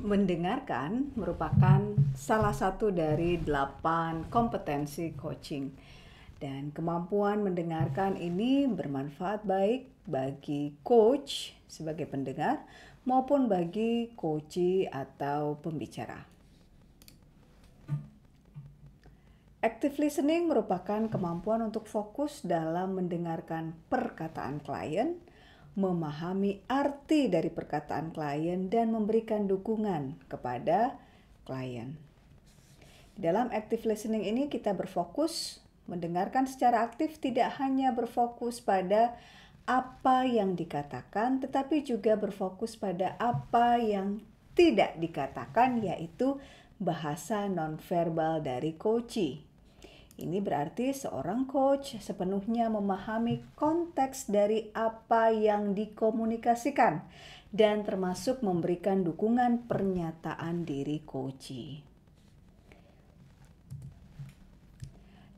Mendengarkan merupakan salah satu dari 8 kompetensi coaching. Dan kemampuan mendengarkan ini bermanfaat baik bagi coach sebagai pendengar maupun bagi coachee atau pembicara. Active listening merupakan kemampuan untuk fokus dalam mendengarkan perkataan klien, memahami arti dari perkataan klien, dan memberikan dukungan kepada klien. Dalam active listening ini kita berfokus mendengarkan secara aktif, tidak hanya berfokus pada apa yang dikatakan, tetapi juga berfokus pada apa yang tidak dikatakan, yaitu bahasa nonverbal dari coachee. Ini berarti seorang coach sepenuhnya memahami konteks dari apa yang dikomunikasikan dan termasuk memberikan dukungan pernyataan diri coachee.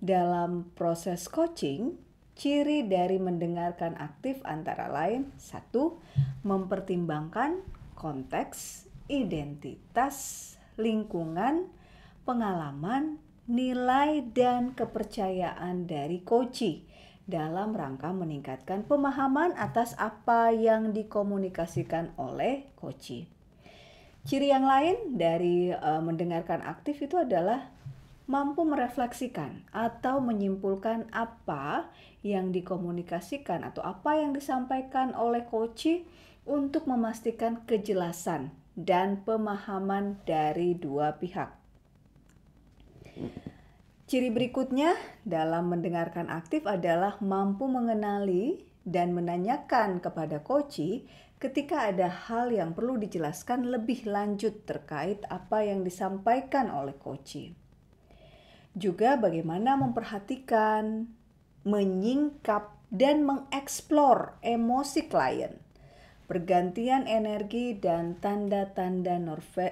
Dalam proses coaching, ciri dari mendengarkan aktif antara lain: 1. Mempertimbangkan konteks, identitas, lingkungan, pengalaman, nilai, dan kepercayaan dari coachee dalam rangka meningkatkan pemahaman atas apa yang dikomunikasikan oleh coachee. Ciri yang lain dari mendengarkan aktif itu adalah mampu merefleksikan atau menyimpulkan apa yang dikomunikasikan atau apa yang disampaikan oleh coachee untuk memastikan kejelasan dan pemahaman dari dua pihak. Ciri berikutnya dalam mendengarkan aktif adalah mampu mengenali dan menanyakan kepada coachee ketika ada hal yang perlu dijelaskan lebih lanjut terkait apa yang disampaikan oleh coachee. Juga bagaimana memperhatikan, menyingkap, dan mengeksplor emosi klien, pergantian energi, dan tanda-tanda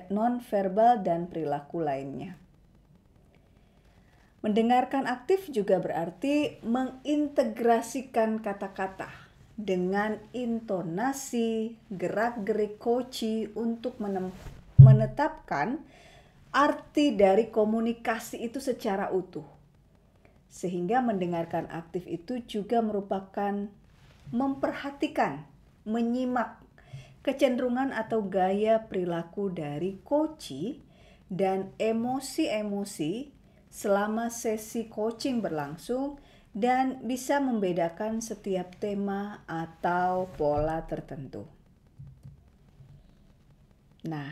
nonverbal dan perilaku lainnya. Mendengarkan aktif juga berarti mengintegrasikan kata-kata dengan intonasi, gerak-gerik coachee untuk menetapkan arti dari komunikasi itu secara utuh. Sehingga mendengarkan aktif itu juga merupakan memperhatikan, menyimak kecenderungan atau gaya perilaku dari coachee dan emosi-emosi selama sesi coaching berlangsung, dan bisa membedakan setiap tema atau pola tertentu. Nah,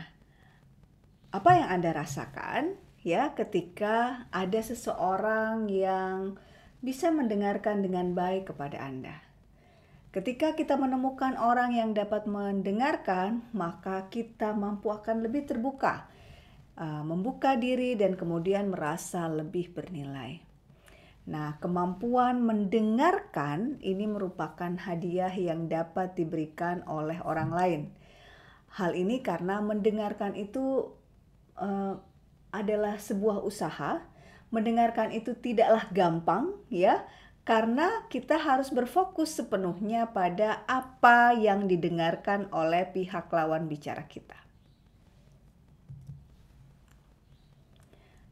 apa yang Anda rasakan ya ketika ada seseorang yang bisa mendengarkan dengan baik kepada Anda? Ketika kita menemukan orang yang dapat mendengarkan, maka kita mampu akan lebih terbuka, membuka diri, dan kemudian merasa lebih bernilai. Nah, kemampuan mendengarkan ini merupakan hadiah yang dapat diberikan oleh orang lain. Hal ini karena mendengarkan itu adalah sebuah usaha. Mendengarkan itu tidaklah gampang, ya, karena kita harus berfokus sepenuhnya pada apa yang didengarkan oleh pihak lawan bicara kita.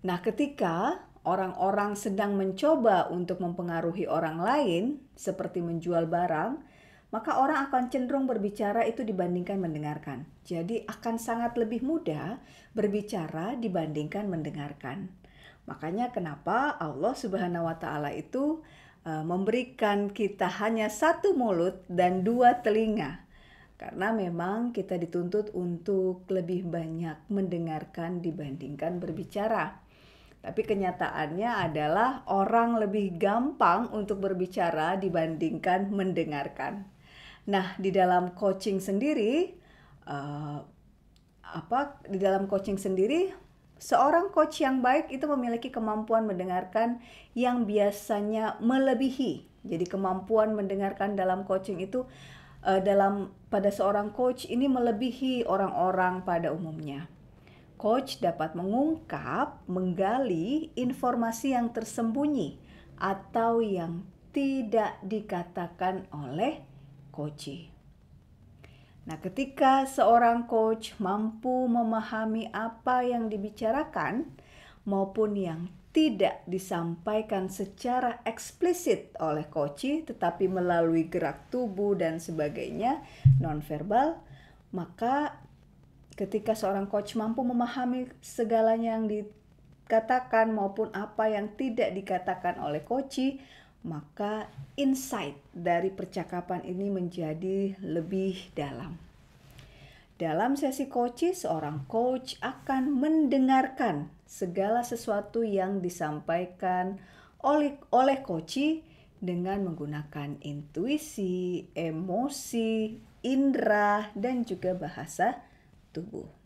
Nah, ketika orang-orang sedang mencoba untuk mempengaruhi orang lain, seperti menjual barang, maka orang akan cenderung berbicara itu dibandingkan mendengarkan. Jadi akan sangat lebih mudah berbicara dibandingkan mendengarkan. Makanya kenapa Allah Subhanahu wa Ta'ala itu memberikan kita hanya satu mulut dan dua telinga. Karena memang kita dituntut untuk lebih banyak mendengarkan dibandingkan berbicara. Tapi kenyataannya adalah orang lebih gampang untuk berbicara dibandingkan mendengarkan. Nah, di dalam coaching sendiri, seorang coach yang baik itu memiliki kemampuan mendengarkan yang biasanya melebihi. Jadi kemampuan mendengarkan dalam coaching itu pada seorang coach ini melebihi orang-orang pada umumnya. Coach dapat mengungkap, menggali informasi yang tersembunyi atau yang tidak dikatakan oleh coachee. Nah, ketika seorang coach mampu memahami apa yang dibicarakan maupun yang tidak disampaikan secara eksplisit oleh coach, tetapi melalui gerak tubuh dan sebagainya, nonverbal, maka ketika seorang coach mampu memahami segalanya yang dikatakan maupun apa yang tidak dikatakan oleh coach, maka insight dari percakapan ini menjadi lebih dalam. Dalam sesi coaching, seorang coach akan mendengarkan segala sesuatu yang disampaikan oleh coach dengan menggunakan intuisi, emosi, indera, dan juga bahasa tubuh.